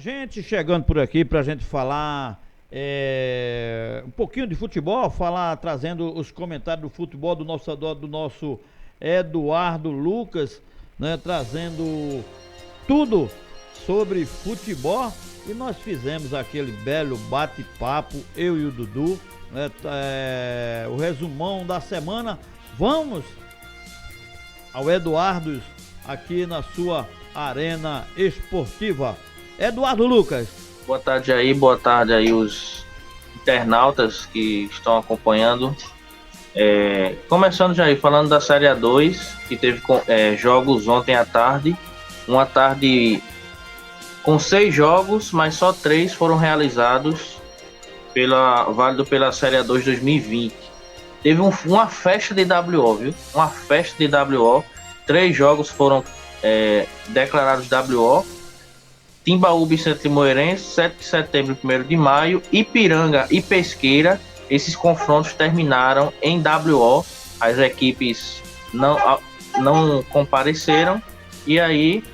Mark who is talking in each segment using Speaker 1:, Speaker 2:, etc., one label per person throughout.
Speaker 1: gente chegando por aqui para a gente falar um pouquinho de futebol, trazendo os comentários do futebol do nosso Eduardo Lucas, né, trazendo tudo sobre futebol. E nós fizemos aquele belo bate-papo, eu e o Dudu, né, o resumão da semana. Vamos ao Eduardo aqui na sua Arena Esportiva. Eduardo Lucas.
Speaker 2: Boa tarde aí os internautas que estão acompanhando. Começando já aí, falando da Série A2, que teve jogos ontem à tarde. Uma tarde com 6 jogos, mas só 3 foram realizados válido pela Série A2 2020. Teve uma festa de WO, viu? Uma festa de WO. 3 jogos foram declarados WO. Timbaúba e Centro Limoeirense, 7 de setembro e 1º de maio, Ipiranga e Pesqueira. Esses confrontos terminaram em WO. As equipes não compareceram e aí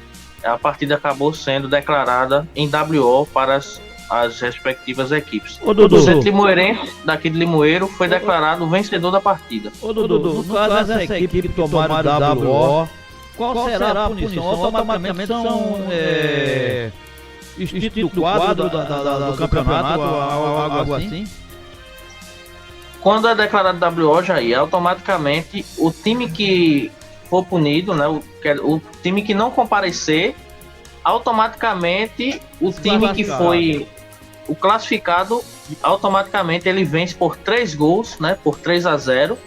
Speaker 2: a partida acabou sendo declarada em WO para as respectivas equipes. O Centro Limoeirense, daqui de Limoeiro, foi declarado o vencedor da partida.
Speaker 1: Ô Dudu, no caso dessa equipe que tomaram WO, qual será a punição? Automaticamente são extintos do quadro do campeonato, algo assim?
Speaker 2: Quando é declarado WO, Jair, automaticamente o time que for punido, né, o time que não comparecer, automaticamente o time que foi o classificado, automaticamente ele vence por 3 gols, né, por 3-0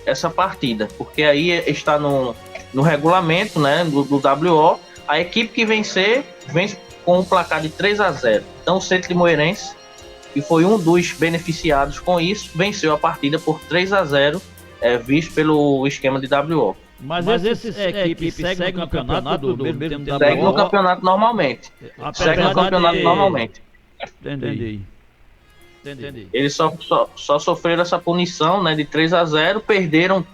Speaker 2: essa partida, porque aí está no regulamento, né, do WO. A equipe que vence com um placar de 3-0. Então o Centro Limoeirense, que foi um dos beneficiados com isso, venceu a partida por 3-0, visto pelo esquema de WO.
Speaker 1: Mas essas equipes seguem no campeonato do mesmo tempo?
Speaker 2: Segue no campeonato normalmente. Segue no campeonato normalmente.
Speaker 1: Entendi.
Speaker 2: Eles só sofreram essa punição, né, de 3-0, perderam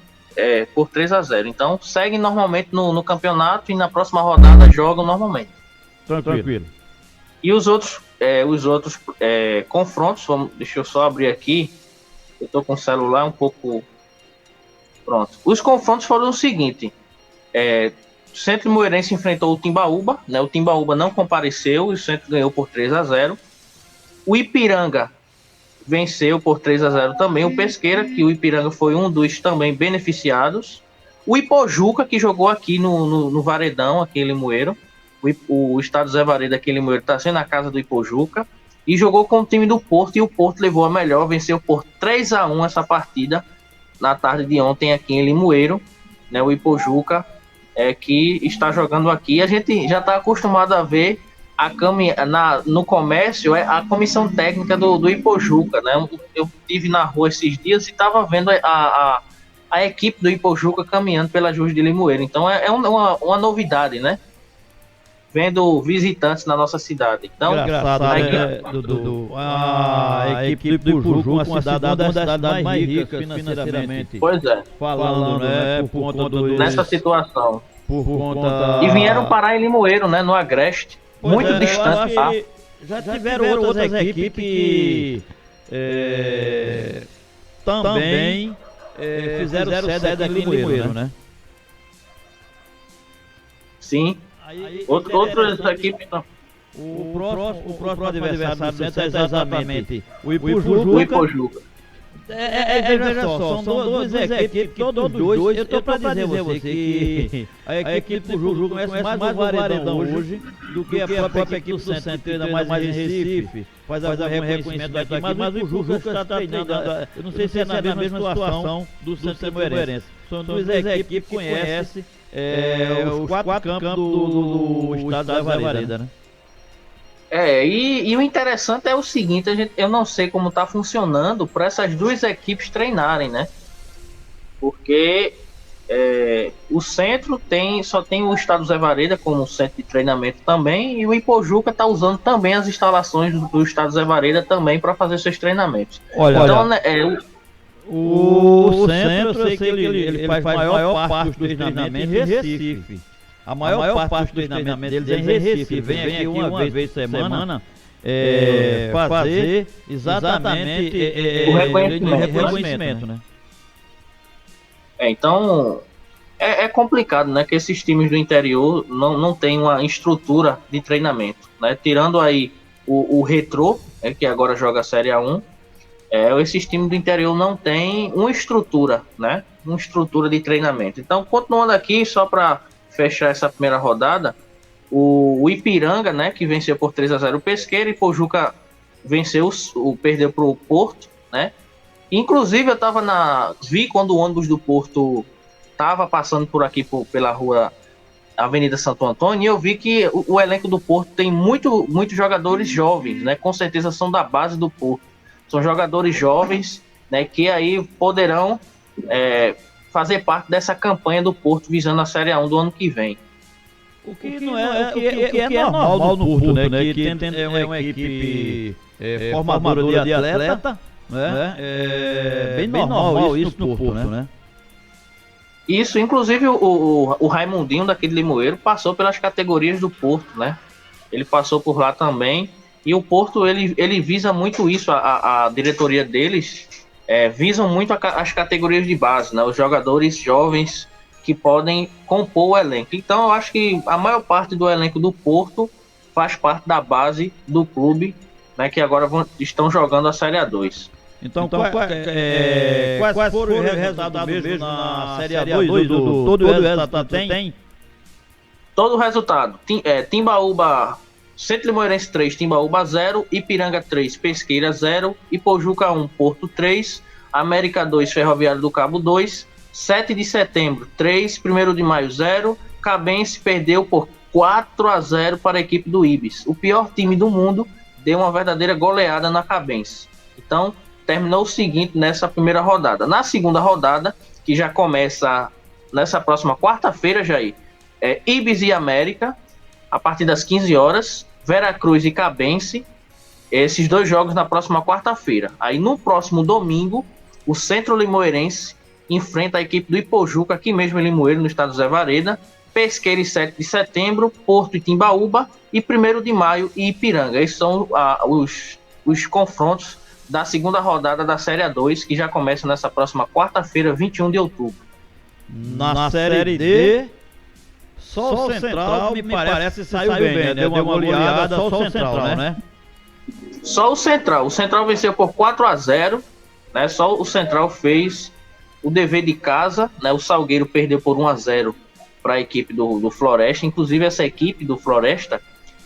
Speaker 2: por 3-0. Então seguem normalmente no campeonato e na próxima rodada jogam normalmente.
Speaker 1: Tranquilo.
Speaker 2: E os outros confrontos, deixa eu só abrir aqui. Eu tô com o celular um pouco. Pronto. Os confrontos foram o seguinte: o Centro Limoeirense enfrentou o Timbaúba, né? O Timbaúba não compareceu e o Centro ganhou por 3-0. O Ipiranga venceu por 3-0 também o Pesqueira, que o Ipiranga foi um dos também beneficiados. O Ipojuca, que jogou aqui no Varedão, aqui em Limoeiro. O Estado Zé Vareda aqui em Limoeiro está sendo a casa do Ipojuca. E jogou com o time do Porto, e o Porto levou a melhor, venceu por 3-1 essa partida na tarde de ontem aqui em Limoeiro, né? O Ipojuca que está jogando aqui. A gente já está acostumado a ver no comércio a comissão técnica do Ipojuca, né? Eu estive na rua esses dias e estava vendo a equipe do Ipojuca caminhando pela Juiz de Limoeiro. Então é uma novidade, né? Vendo visitantes na nossa cidade. Então,
Speaker 1: Dudu? A equipe do Ipojuca, uma das cidades mais ricas financeiramente.
Speaker 2: Pois é.
Speaker 1: Falando, né? Por conta
Speaker 2: nessa situação.
Speaker 1: Por conta...
Speaker 2: E vieram parar em Limoeiro, né? No Agreste. Muito distante, tá?
Speaker 1: Já tiveram outras equipes que também fizeram sede aqui em Limoeiro, né?
Speaker 2: Sim. Outras equipes.
Speaker 1: O próximo adversário do Centro é exatamente o Ipojuca. Veja só, são duas equipes, todos dois. Eu estou para dizer você que a equipe do Ipojuca conhece mais o Varedão hoje do que a própria equipe do Centro. Treina mais em Recife, faz algum reconhecimento daqui, mas o Ipojuca está treinando. Eu não sei se é na mesma situação do Centro Limoeirense. São duas equipes que conhecem os 4 campos do estado da Vareda, né?
Speaker 2: E o interessante é o seguinte, eu não sei como está funcionando para essas duas equipes treinarem, né? Porque o centro só tem o Estado Zé Vareda como centro de treinamento também, e o Ipojuca está usando também as instalações do Estado Zé Vareda também para fazer seus treinamentos. Então,
Speaker 1: o centro, eu sei que ele faz maior parte dos treinamentos em Recife. A maior parte do treinamento deles é em Recife. Vem aqui uma vez por semana fazer exatamente
Speaker 2: o reconhecimento,
Speaker 1: né?
Speaker 2: Então, é complicado, né? Que esses times do interior não têm uma estrutura de treinamento, né? Tirando aí o Retrô, que agora joga a Série A1, esses times do interior não têm uma estrutura, né? Uma estrutura de treinamento. Então, continuando aqui, só para fechar essa primeira rodada, o Ipiranga, né? Que venceu por 3-0 o Pesqueira, e Pojuca perdeu para o Porto, né? Inclusive, vi quando o ônibus do Porto estava passando por aqui, pela rua Avenida Santo Antônio, e eu vi que o elenco do Porto tem muitos jogadores jovens, né? Com certeza são da base do Porto. São jogadores jovens, né? Que aí poderão fazer parte dessa campanha do Porto visando a Série A1 do ano que vem.
Speaker 1: O que é normal no Porto, né? Que é uma equipe formadora de atleta, né? É bem normal isso no Porto, né?
Speaker 2: Isso, inclusive o Raimundinho daqui de Limoeiro passou pelas categorias do Porto, né? Ele passou por lá também. E o Porto, ele visa muito isso, a diretoria deles visam muito as categorias de base, né? Os jogadores jovens que podem compor o elenco. Então eu acho que a maior parte do elenco do Porto faz parte da base do clube, né? Que agora estão jogando a Série A2.
Speaker 1: Então quais foram os resultados mesmo na Série A2? Todo o resultado tem?
Speaker 2: Todo o resultado. Timbaúba, Centro Limoeirense 3, Timbaúba 0, Ipiranga 3, Pesqueira 0, Ipojuca 1, Porto 3, América 2, Ferroviário do Cabo 2, 7 de setembro 3, 1º de maio 0, Cabense perdeu por 4-0 para a equipe do Ibis. O pior time do mundo deu uma verdadeira goleada na Cabense. Então, terminou o seguinte nessa primeira rodada. Na segunda rodada, que já começa nessa próxima quarta-feira, Jair, Ibis e América, a partir das 15 horas, Veracruz e Cabense, esses dois jogos na próxima quarta-feira. Aí no próximo domingo, o Centro Limoeirense enfrenta a equipe do Ipojuca, aqui mesmo em Limoeiro, no estado do Zé Vareda, Pesqueira e 7 de setembro, Porto e Timbaúba, e 1º de maio e Ipiranga. Esses são os confrontos da segunda rodada da Série A2, que já começa nessa próxima quarta-feira, 21 de outubro.
Speaker 1: Na Série D, só o Central me parece que saiu bem, né? Deu uma goleada, só o Central, né?
Speaker 2: Só o Central. O Central venceu por 4-0, né? Só o Central fez o dever de casa, né? O Salgueiro perdeu por 1-0 para a equipe do Floresta. Inclusive, essa equipe do Floresta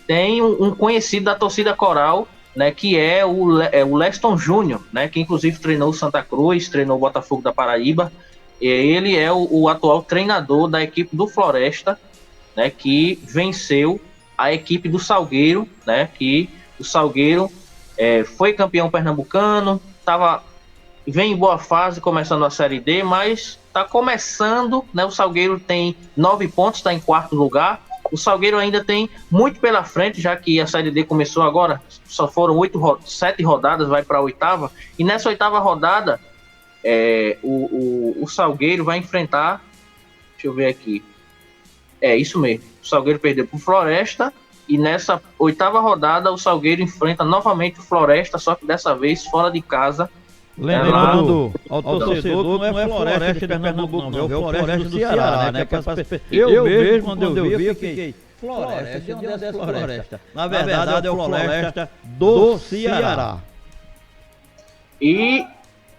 Speaker 2: tem um conhecido da torcida coral, né, que é o Leston Júnior, né, que inclusive treinou o Santa Cruz, treinou o Botafogo da Paraíba. E ele é o atual treinador da equipe do Floresta, né, que venceu a equipe do Salgueiro, né, que o Salgueiro foi campeão pernambucano, vem em boa fase, começando a Série D, mas está começando, né, o Salgueiro tem 9 pontos, está em 4º lugar. O Salgueiro ainda tem muito pela frente, já que a Série D começou agora, só foram 7 rodadas, vai para a 8ª, e nessa 8ª rodada, o Salgueiro vai enfrentar, deixa eu ver aqui, isso mesmo, o Salgueiro perdeu para o Floresta, e nessa 8ª rodada o Salgueiro enfrenta novamente o Floresta, só que dessa vez fora de casa.
Speaker 1: Lembrando ao torcedor que não é Floresta de Pernambuco, não, é o Floresta do Ceará, né? Eu mesmo, quando eu vi, eu fiquei, Floresta, de onde é essa Floresta? Na verdade, é o Floresta do Ceará.
Speaker 2: E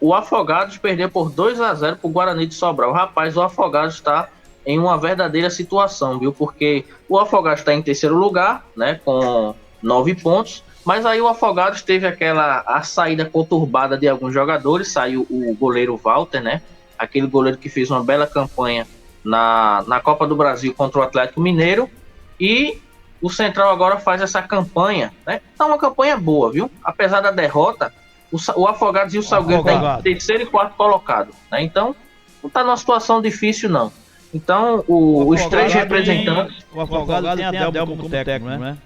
Speaker 2: o Afogados perdeu por 2-0 para o Guarani de Sobral. Rapaz, o Afogados está em uma verdadeira situação, viu? Porque o Afogados está em 3º lugar, né? Com 9 pontos. Mas aí o Afogados teve a saída conturbada de alguns jogadores. Saiu o goleiro Walter, né? Aquele goleiro que fez uma bela campanha na Copa do Brasil contra o Atlético Mineiro. E o Central agora faz essa campanha, né? Tá uma campanha boa, viu? Apesar da derrota, o Afogados e o Salgueiro estão em 3º e 4º colocado, né? Então, não tá numa situação difícil, não. Então, os 3 representantes...
Speaker 1: O Afogados tem Adelmo como técnico, né?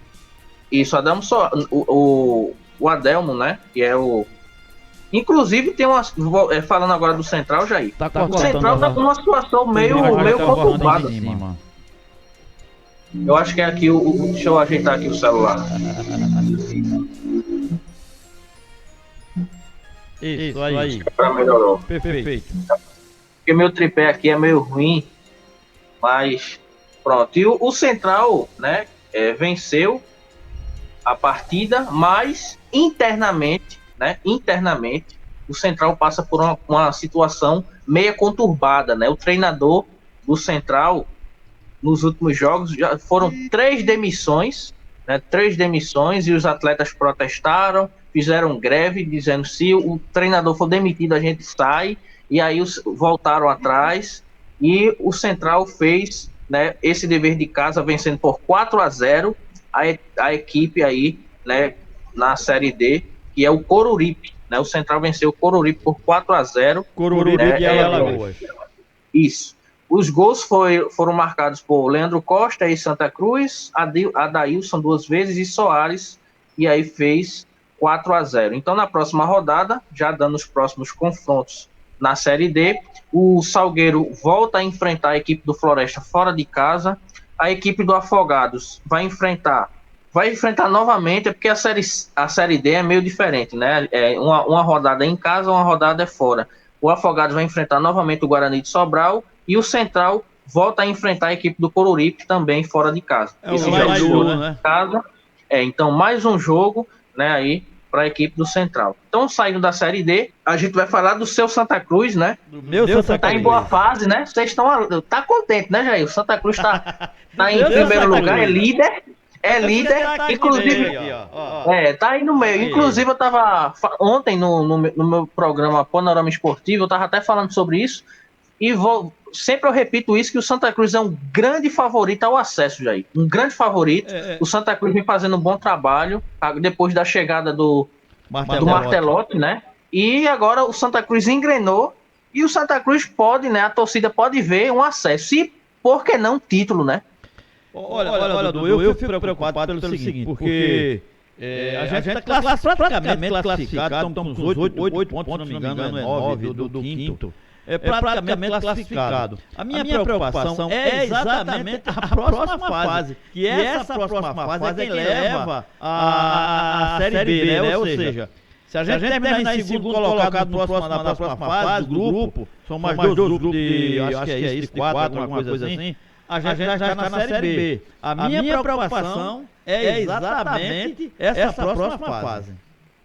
Speaker 2: Isso, Adelmo só... O Adelmo, né? Que é o... Inclusive, tem uma... Falando agora do Central, Jair. O Central tá com uma situação meio conturbada. Eu acho que é aqui deixa eu ajeitar aqui o celular.
Speaker 1: Isso aí.
Speaker 2: Para melhorou.
Speaker 1: Perfeito.
Speaker 2: Porque meu tripé aqui é meio ruim, mas pronto. E o Central, né, venceu a partida, mas internamente, né, o Central passa por uma situação meio conturbada, né? O treinador do Central nos últimos jogos já foram 3 demissões, né? 3 demissões, e os atletas protestaram, fizeram greve, dizendo se o treinador for demitido, a gente sai, e aí voltaram atrás, e o Central fez, né, esse dever de casa, vencendo por 4-0 a equipe aí, né, na Série D, que é o Coruripe, né? O Central venceu o Coruripe por 4-0.
Speaker 1: Coruripe, né, de Alagoas.
Speaker 2: Isso. Os gols foram marcados por Leandro Costa e Santa Cruz, Adailson 2 vezes e Soares, e aí fez 4-0. Então, na próxima rodada, já dando os próximos confrontos na Série D, o Salgueiro volta a enfrentar a equipe do Floresta fora de casa, a equipe do Afogados vai enfrentar novamente, porque a série D é meio diferente, né? Uma rodada é em casa, uma rodada é fora. O Afogados vai enfrentar novamente o Guarani de Sobral, e o Central volta a enfrentar a equipe do Coruripe também fora de casa.
Speaker 1: Esse já jogou, né?
Speaker 2: Casa. Então, mais um jogo, né, aí para a equipe do Central. Então, saindo da Série D, a gente vai falar do seu Santa Cruz, né?
Speaker 1: Do meu Santa Cruz.
Speaker 2: Tá em boa fase, né? Vocês estão... Tá contente, né, Jair? O Santa Cruz tá em primeiro lugar, é líder. Inclusive... tá aí no meio. Inclusive, eu tava... Ontem, no meu programa Panorama Esportivo, eu tava até falando sobre isso. E sempre eu repito isso, que o Santa Cruz é um grande favorito ao acesso, Jair. Um grande favorito. O Santa Cruz vem fazendo um bom trabalho depois da chegada do Martelotti, né? E agora o Santa Cruz engrenou, e o Santa Cruz pode, né? A torcida pode ver um acesso. E por que não título, né?
Speaker 1: Olha, Dudu, eu fico preocupado pelo seguinte, porque a gente está praticamente classificado, estamos com 8 pontos, se não me engano, é 9 do quinto. É praticamente classificado. A minha preocupação é exatamente a próxima fase, que essa próxima fase é quem leva a Série B, né? Ou seja, se a gente terminar em segundo colocado na próxima fase do grupo, são mais dois grupos de, acho que é isso, de 4, alguma coisa assim, a gente já está na Série B. A minha preocupação é exatamente essa próxima fase.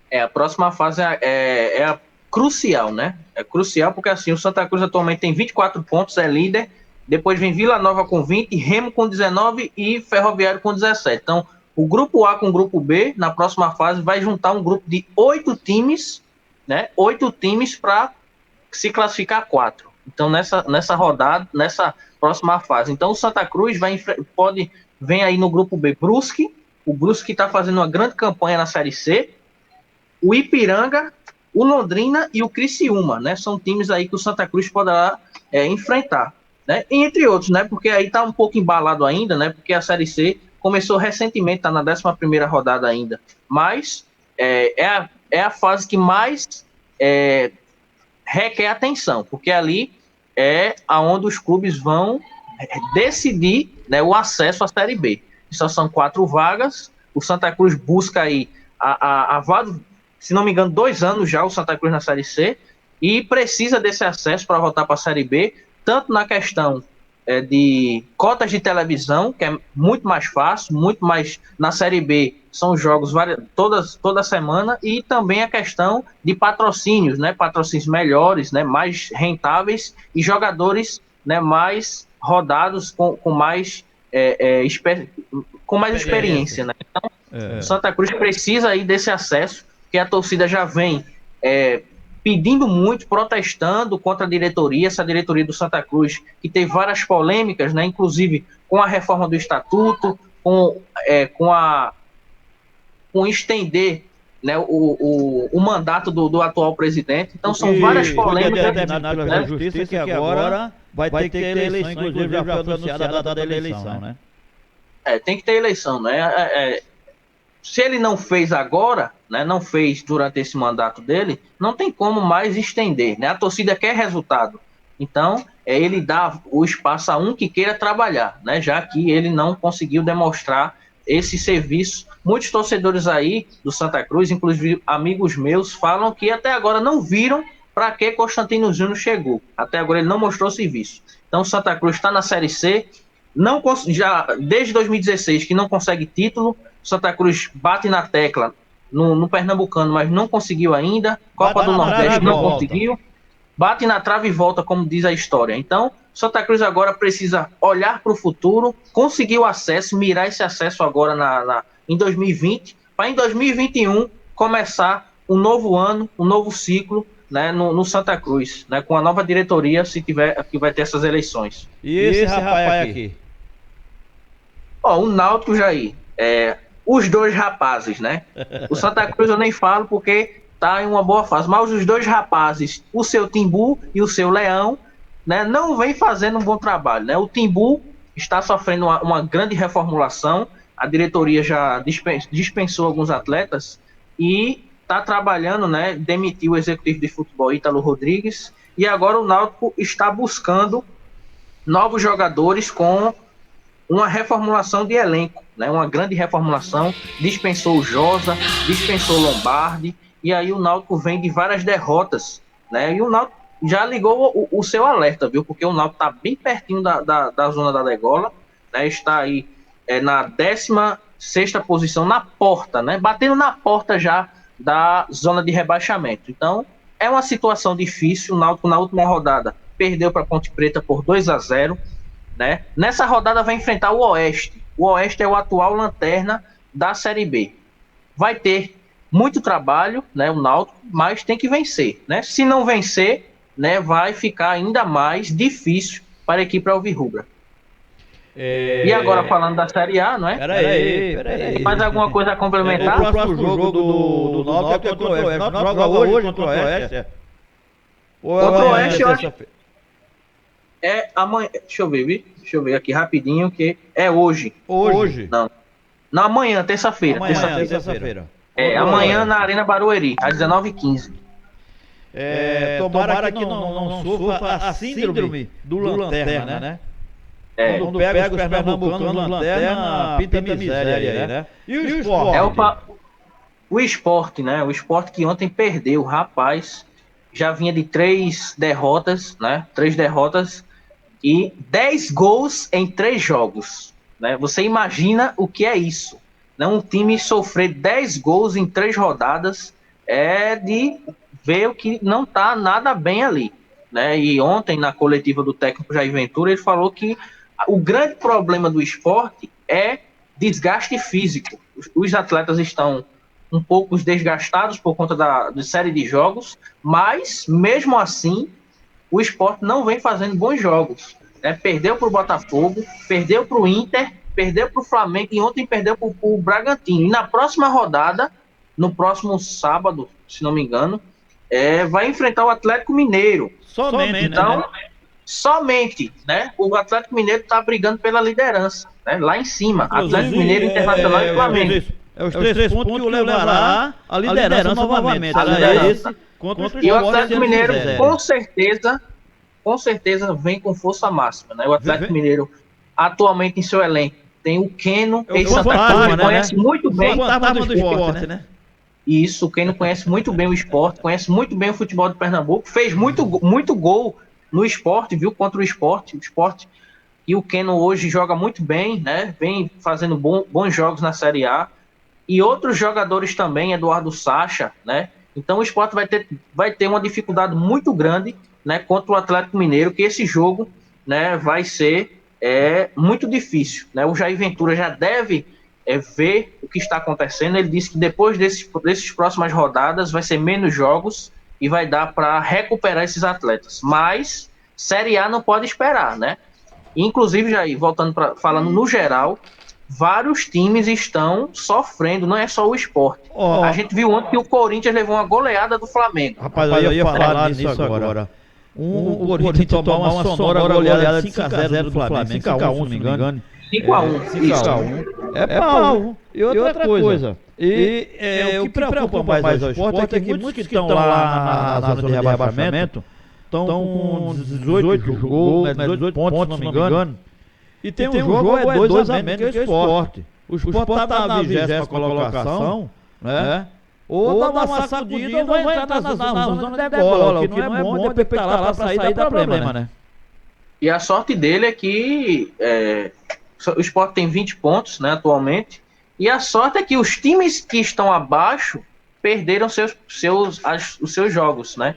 Speaker 2: A próxima fase é a crucial, né? É crucial porque assim, o Santa Cruz atualmente tem 24 pontos, é líder. Depois vem Vila Nova com 20, Remo com 19 e Ferroviário com 17. Então, o grupo A com o grupo B, na próxima fase, vai juntar um grupo de 8 times, né? 8 times para se classificar 4. Então, nessa rodada, nessa próxima fase. Então, o Santa Cruz vem aí no grupo B Brusque. O Brusque está fazendo uma grande campanha na Série C. O Ipiranga, o Londrina e o Criciúma, né? São times aí que o Santa Cruz poderá enfrentar, né? Entre outros, né? Porque aí tá um pouco embalado ainda, né? Porque a Série C começou recentemente, tá na 11ª rodada ainda. Mas é a fase que mais requer atenção, porque ali é aonde os clubes vão decidir, né, o acesso à Série B. Só são 4 vagas. O Santa Cruz busca aí a vaga, se não me engano, 2 anos já o Santa Cruz na Série C, e precisa desse acesso para voltar para a Série B, tanto na questão de cotas de televisão, que é muito mais fácil, muito mais na Série B, são jogos toda semana, e também a questão de patrocínios, né, patrocínios melhores, né, mais rentáveis, e jogadores, né, mais rodados, com mais experiência, né? Então, Santa Cruz precisa aí desse acesso, que a torcida já vem pedindo muito, protestando contra a diretoria, essa diretoria do Santa Cruz, que tem várias polêmicas, né, inclusive com a reforma do estatuto, com estender, né, o mandato do atual presidente. Então são várias polêmicas.
Speaker 1: Pela justiça, que agora vai ter que ter eleição, inclusive já foi anunciada a data da eleição, né?
Speaker 2: Tem que ter eleição, né? Se ele não fez agora, né, não fez durante esse mandato dele, não tem como mais estender, né? A torcida quer resultado. Então, ele dá o espaço a um que queira trabalhar, né? Já que ele não conseguiu demonstrar esse serviço. Muitos torcedores aí do Santa Cruz, inclusive amigos meus, falam que até agora não viram para que Constantino Júnior chegou. Até agora ele não mostrou serviço. Então, o Santa Cruz está na Série C, não já desde 2016 que não consegue título. Santa Cruz bate na tecla no Pernambucano, mas não conseguiu ainda. Copa do Nordeste não conseguiu. Bate na trave e volta, como diz a história. Então, Santa Cruz agora precisa olhar para o futuro, conseguir o acesso, mirar esse acesso agora em 2020, para em 2021 começar um novo ano, um novo ciclo, né, no Santa Cruz, né, com a nova diretoria, se tiver, que vai ter essas eleições.
Speaker 1: E esse rapaz aqui?
Speaker 2: Ó, o Náutico, Jair, os dois rapazes, né? O Santa Cruz eu nem falo porque tá em uma boa fase, mas os dois rapazes, o seu Timbu e o seu Leão, né, não vem fazendo um bom trabalho, né? O Timbu está sofrendo uma grande reformulação, a diretoria já dispensou alguns atletas e está trabalhando, né? Demitiu o executivo de futebol Ítalo Rodrigues e agora o Náutico está buscando novos jogadores com uma reformulação de elenco, né? Uma grande reformulação, dispensou o Josa, dispensou o Lombardi, e aí o Náutico vem de várias derrotas, né? E o Náutico já ligou o seu alerta, viu? Porque o Náutico está bem pertinho da zona da degola, né? Está aí na 16ª posição, na porta, né? Batendo na porta já da zona de rebaixamento. Então, é uma situação difícil. O Náutico, na última rodada, perdeu para a Ponte Preta por 2-0, né? Nessa rodada vai enfrentar o Oeste. O Oeste é o atual lanterna da Série B. Vai ter muito trabalho, né, o Náutico, mas tem que vencer, né? Se não vencer, né, vai ficar ainda mais difícil para a equipe alvirrubra. E agora falando da Série A, não é?
Speaker 1: Peraí.
Speaker 2: Mais alguma coisa a complementar?
Speaker 1: O próximo jogo do Náutico é contra o Oeste. O Náutico joga hoje contra o Oeste.
Speaker 2: Contra o Oeste, eu acho. Amanhã. Deixa eu ver aqui rapidinho, que é hoje.
Speaker 1: Hoje?
Speaker 2: Não. Na amanhã, terça-feira.
Speaker 1: Terça-feira.
Speaker 2: Amanhã na Arena Barueri, às 19h15.
Speaker 1: Tomara que não sofra a síndrome do lanterna, né? Quando pega os pernambucanos lanterna, pinta miséria aí, né? E o esporte?
Speaker 2: O esporte, né? O esporte que ontem perdeu, rapaz, já vinha de 3 derrotas, né? 3 derrotas e 10 gols em 3 jogos, né? Você imagina o que é isso? Né? Um time sofrer 10 gols em 3 rodadas é de ver o que não tá nada bem ali, né? E ontem, na coletiva do técnico Jair Ventura, ele falou que o grande problema do esporte é desgaste físico. Os atletas estão um pouco desgastados por conta da série de jogos, mas, mesmo assim, o esporte não vem fazendo bons jogos, né? Perdeu para o Botafogo, perdeu para o Inter, perdeu para o Flamengo e ontem perdeu para o Bragantino. E na próxima rodada, no próximo sábado, se não me engano, vai enfrentar o Atlético Mineiro.
Speaker 1: Somente,
Speaker 2: então,
Speaker 1: né?
Speaker 2: Somente, né? O Atlético Mineiro está brigando pela liderança, né? Lá em cima, Atlético Mineiro, Internacional e Flamengo.
Speaker 1: Os 3 pontos que o levará a liderança novamente.
Speaker 2: E o Atlético Mineiro, com certeza, vem com força máxima, né? O Atlético Mineiro, atualmente em seu elenco, tem o Keno, conhece muito bem
Speaker 1: o fantasma do esporte, né?
Speaker 2: Isso, o Keno conhece muito bem o esporte, conhece muito bem o futebol de Pernambuco, fez muito gol no esporte, viu? Contra o esporte. E o Keno hoje joga muito bem, né? Vem fazendo bons jogos na Série A. E outros jogadores também, Eduardo Sacha, né? Então o esporte vai ter uma dificuldade muito grande, né, contra o Atlético Mineiro, que esse jogo, né, vai ser muito difícil, né? O Jair Ventura já deve ver o que está acontecendo. Ele disse que depois desses próximas rodadas vai ser menos jogos e vai dar para recuperar esses atletas. Mas Série A não pode esperar, né? Inclusive, Jair, falando no geral, vários times estão sofrendo, não é só o esporte. A gente viu ontem que o Corinthians levou uma goleada do Flamengo.
Speaker 1: Rapaz, eu ia falar nisso agora. O Corinthians tomou uma sonora goleada de 5-0 do Flamengo. 5-1, se não me engano.
Speaker 2: 5-1.
Speaker 1: É pau. E outra coisa. O que preocupa mais o esporte é que muitos que estão lá na zona de rebaixamento estão com 18 gols, né, 18 pontos, se não me engano. E tem um jogo, é 2 a menos que o Sport. O Sport está na 20ª colocação, né? Ou dá uma sacudida ou vai entrar na zona de bola, o que não é bom, depois que tá lá para sair dá problema, né?
Speaker 2: E a sorte dele é que o Sport tem 20 pontos, né, atualmente, e a sorte é que os times que estão abaixo perderam os seus jogos, né?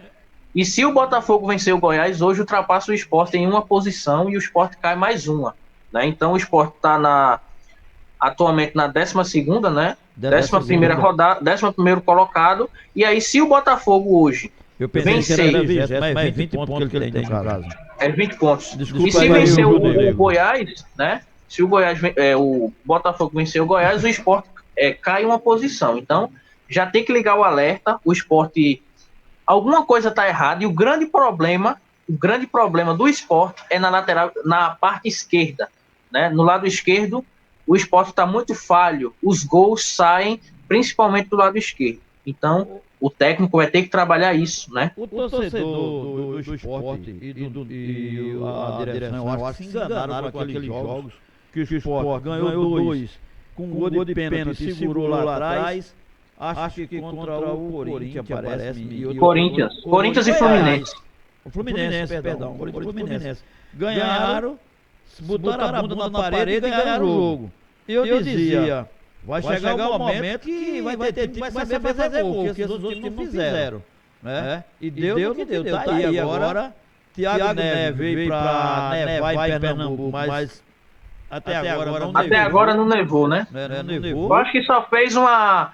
Speaker 2: E se o Botafogo vencer o Goiás, hoje ultrapassa o Sport em uma posição e o Sport cai mais uma, né? Então o Sport está atualmente na 12ª, né? 11ª rodada, 11º colocado, e aí se o Botafogo hoje vencer,
Speaker 1: que era 20, mas 20 pontos que ele tem no caso.
Speaker 2: É 20 pontos.
Speaker 1: Desculpa,
Speaker 2: e se vencer o Goiás, né? Se o Botafogo vencer o Goiás, o Sport cai uma posição. Então, já tem que ligar o alerta. O Sport, alguma coisa está errada, e o grande problema do Sport é na lateral, na parte esquerda, né? No lado esquerdo, o Sport está muito falho. Os gols saem principalmente do lado esquerdo. Então, o técnico vai ter que trabalhar isso, né?
Speaker 1: O torcedor do Sport e a direção, eu acho que se enganaram com aqueles jogos que o Sport ganhou 2 com um gol de pênalti, segurou lá atrás. Acho que contra o Corinthians parece.
Speaker 2: Corinthians e Fluminense.
Speaker 1: O Fluminense, perdão. Fluminense. Ganharam, botaram a bunda na parede e ganharam o jogo. Eu dizia, vai chegar um momento que vai ter time que vai saber fazer gol, que os outros times não fizeram. Né? E deu no que deu. Tá aí agora, Thiago Neves veio para nevar em Pernambuco, mas até agora não nevou, né?
Speaker 2: Não nevou. Eu acho que só fez uma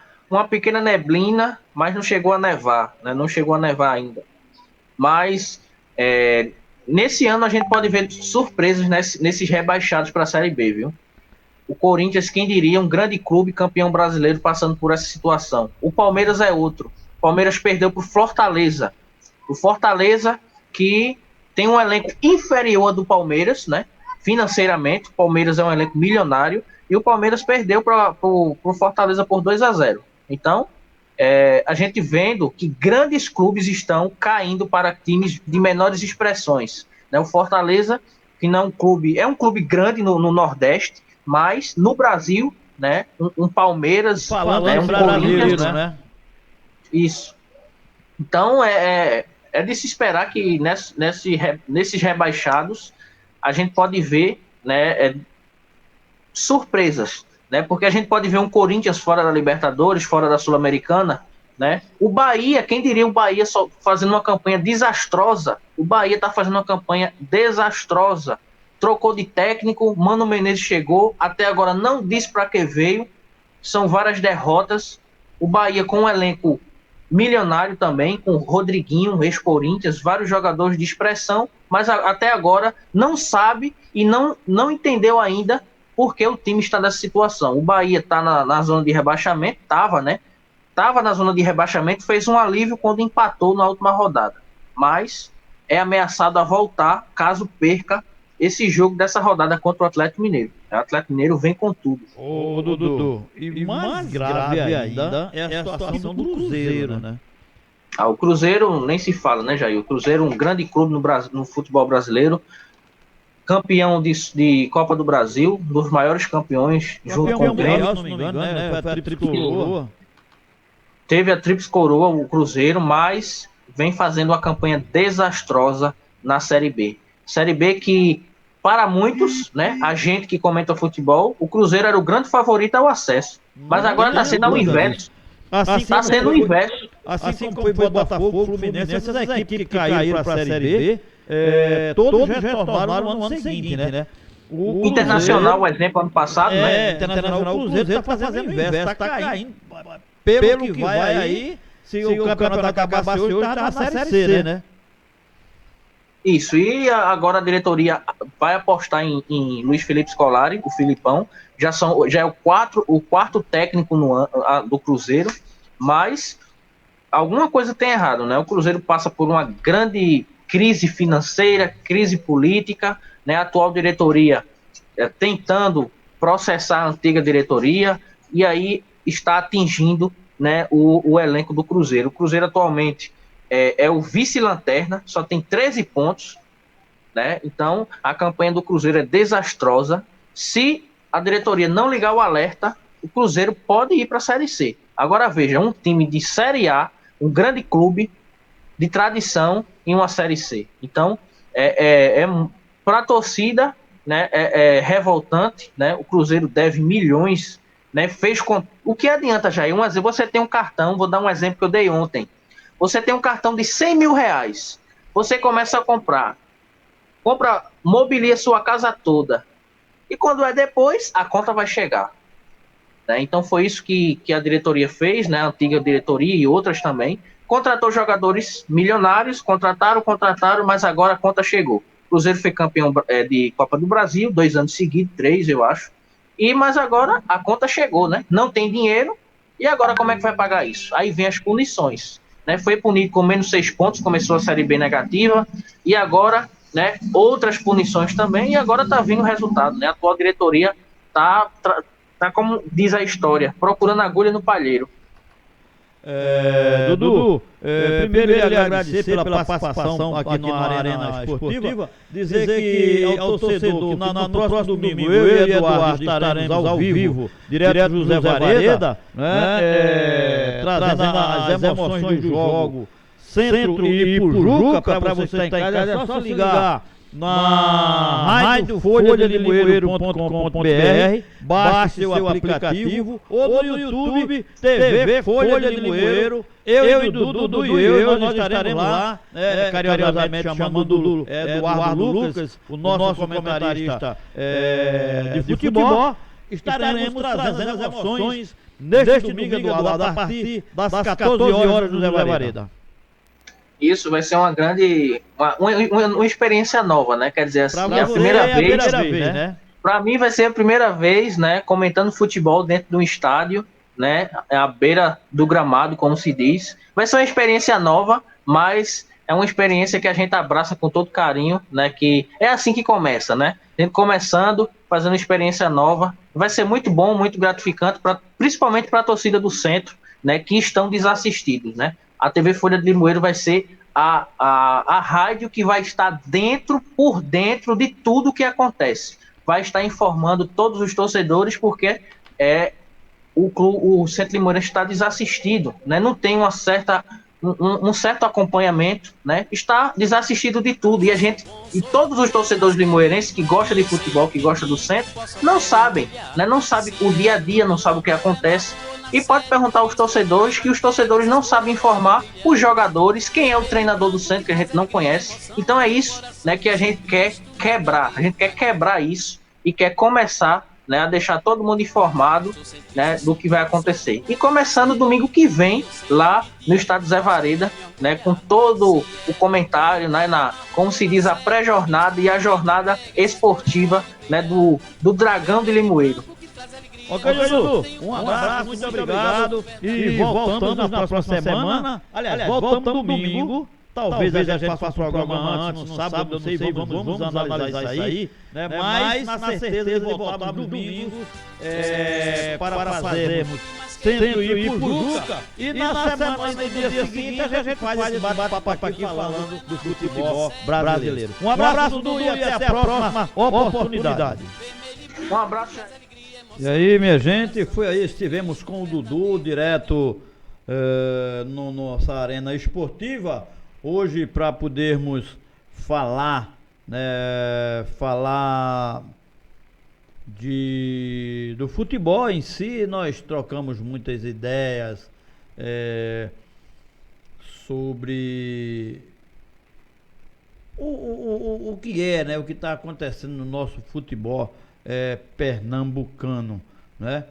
Speaker 2: pequena neblina, mas não chegou a nevar, né? Não chegou a nevar ainda. Mas nesse ano a gente pode ver surpresas nesses rebaixados para a Série B, viu? O Corinthians, quem diria, um grande clube campeão brasileiro passando por essa situação. O Palmeiras é outro. O Palmeiras perdeu para o Fortaleza. O Fortaleza, que tem um elenco inferior ao do Palmeiras, né? Financeiramente, o Palmeiras é um elenco milionário, e o Palmeiras perdeu para o Fortaleza por 2-0. Então, a gente vendo que grandes clubes estão caindo para times de menores expressões, né? O Fortaleza, que não é um clube grande no Nordeste, mas no Brasil, né, um Palmeiras, um Corinthians, né? Isso. Então é de se esperar que nesses rebaixados a gente pode ver, né, surpresas, né? Porque a gente pode ver um Corinthians fora da Libertadores, fora da Sul-Americana, né? O Bahia, quem diria o Bahia só fazendo uma campanha desastrosa? O Bahia está fazendo uma campanha desastrosa. Trocou de técnico, Mano Menezes chegou, até agora não disse para que veio, são várias derrotas. O Bahia com um elenco milionário também, com Rodriguinho, ex-Corinthians, vários jogadores de expressão, mas até agora não sabe e não entendeu ainda por que o time está nessa situação. O Bahia está na zona de rebaixamento, estava na zona de rebaixamento, fez um alívio quando empatou na última rodada, mas é ameaçado a voltar caso perca esse jogo dessa rodada contra o Atlético Mineiro. O Atlético Mineiro vem com tudo.
Speaker 1: Ô, Dudu, e mais grave ainda é a situação do Cruzeiro, né?
Speaker 2: O Cruzeiro nem se fala, né, Jair? O Cruzeiro, um grande clube no futebol brasileiro, campeão de Copa do Brasil, um dos maiores campeões, junto com o Grêmio.
Speaker 1: Se não me engano, né? Foi a Tríplice Coroa.
Speaker 2: Teve a Tríplice Coroa, o Cruzeiro, mas vem fazendo uma campanha desastrosa na Série B. Série B que, para muitos, né, a gente que comenta futebol, o Cruzeiro era o grande favorito ao acesso. Mas agora está sendo o inverso. Está sendo o inverso.
Speaker 1: Assim como foi Botafogo, Fluminense, essas equipes que caíram para a Série B, todos retornaram no ano seguinte, né?
Speaker 2: O Internacional, o exemplo, ano passado, né?
Speaker 1: Internacional, o Cruzeiro está fazendo o inverso, está caindo. Pelo que vai aí, se o campeonato acabasse hoje, está na Série C, né?
Speaker 2: Isso, e agora a diretoria vai apostar em Luiz Felipe Scolari, o Filipão, já é o quarto técnico do Cruzeiro, mas alguma coisa tem errado, né? O Cruzeiro passa por uma grande crise financeira, crise política, né? A atual diretoria tentando processar a antiga diretoria, e aí está atingindo, né, o elenco do Cruzeiro. O Cruzeiro atualmente é o vice-lanterna, só tem 13 pontos, né? Então, a campanha do Cruzeiro é desastrosa. Se a diretoria não ligar o alerta, o Cruzeiro pode ir para a Série C. Agora veja, um time de Série A, um grande clube de tradição em uma Série C. Então, para a torcida, né, é revoltante, né? O Cruzeiro deve milhões, né? O que adianta, Jair? Você tem um cartão, vou dar um exemplo que eu dei ontem. Você tem um cartão de 100 mil reais. Você começa a compra, mobilia sua casa toda. E quando é depois, a conta vai chegar. Né? Então foi isso que a diretoria fez, né? A antiga diretoria e outras também. Contratou jogadores milionários, contrataram, mas agora a conta chegou. O Cruzeiro foi campeão de Copa do Brasil, 2 anos seguidos, 3 eu acho. Mas agora a conta chegou, né? Não tem dinheiro, e agora como é que vai pagar isso? Aí vem as punições. Né? Foi punido com menos 6 pontos, começou a Série B negativa, e agora, né, outras punições também, e agora está vindo o resultado. Né? A atual diretoria está, como diz a história, procurando agulha no palheiro.
Speaker 1: Dudu, primeiro ele agradecer pela participação aqui na Arena Esportiva, dizer que ao torcedor que no próximo domingo eu e Eduardo estaremos ao vivo, direto do José Vareda, trazendo as emoções do jogo Centro e Pujuca. Para você estar em casa é só se ligar na rádio folhalimoeiro.com.br, baixe seu aplicativo, ou no YouTube TV Folha de Limoeiro. Eu e Dudu e eu, nós estaremos lá, carinhosamente chamando Eduardo Lucas, o nosso comentarista de futebol. Estaremos trazendo as emoções neste domingo, Eduardo, a partir das 14 horas no Zé Vareda.
Speaker 2: Isso vai ser uma grande, uma experiência nova, né? Quer dizer, assim,
Speaker 1: é a primeira vez, né?
Speaker 2: Para mim vai ser a primeira vez, né? Comentando futebol dentro de um estádio, né? À beira do gramado, como se diz. Vai ser uma experiência nova, mas é uma experiência que a gente abraça com todo carinho, né? Que é assim que começa, né? A gente começando, fazendo uma experiência nova. Vai ser muito bom, muito gratificante, principalmente para a torcida do Centro, né? Que estão desassistidos, né? A TV Folha de Limoeiro vai ser a rádio que vai estar por dentro de tudo que acontece. Vai estar informando todos os torcedores, porque o Centro Limoeiro está desassistido, né? Não tem um certo acompanhamento, né? Está desassistido de tudo. E todos os torcedores limoeirenses que gostam de futebol, que gostam do Centro, não sabem, né? Não sabem o dia a dia, não sabem o que acontece. E pode perguntar aos torcedores, que os torcedores não sabem informar os jogadores, quem é o treinador do Centro, que a gente não conhece. Então é isso, né, que a gente quer quebrar. A gente quer quebrar isso e quer começar, né, a deixar todo mundo informado, né, do que vai acontecer. E começando domingo que vem, lá no estádio Zé Vareda, né, com todo o comentário, né, como se diz, a pré-jornada e a jornada esportiva, né, do Dragão de Limoeiro.
Speaker 1: Ok, Dudu, um abraço, muito obrigado. E voltamos na próxima semana. Aliás, voltamos domingo. Talvez a gente faça um programa antes, no sábado, não sei, vamos analisar isso aí. Né? Mas na certeza de voltarmos no domingo para fazermos Centro e Pujuca. E na semana, no dia seguinte, a gente faz esse bate-papo aqui falando do futebol brasileiro. Um abraço, Dudu, e até a próxima oportunidade.
Speaker 2: Um abraço.
Speaker 1: E aí, minha gente, foi aí, estivemos com o Dudu, direto no nossa Arena Esportiva, hoje para podermos falar do futebol em si. Nós trocamos muitas ideias sobre o que é, né, o que está acontecendo no nosso futebol pernambucano, né?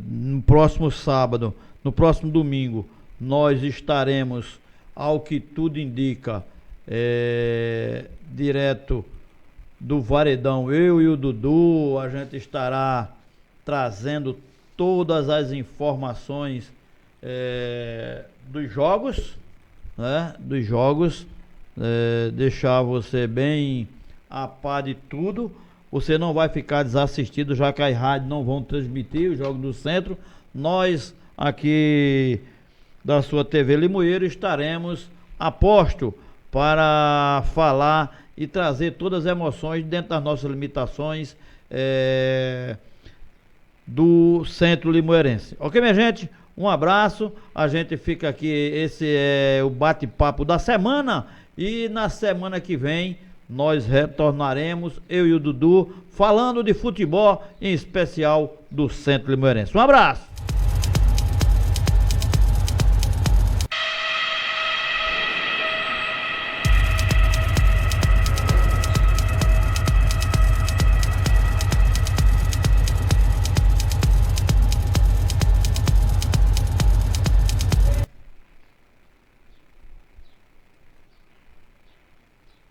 Speaker 1: No próximo sábado, no próximo domingo, nós estaremos, ao que tudo indica, direto do Varedão, eu e o Dudu. A gente estará trazendo todas as informações dos jogos, né? Deixar você bem a par de tudo. Você não vai ficar desassistido, já que as rádios não vão transmitir o jogo do Centro. Nós aqui da sua TV Limoeiro, estaremos a posto para falar e trazer todas as emoções dentro das nossas limitações do Centro Limoeirense. Ok, minha gente? Um abraço, a gente fica aqui, esse é o bate-papo da semana, e na semana que vem nós retornaremos, eu e o Dudu, falando de futebol, em especial do Centro Limoeirense. Um abraço!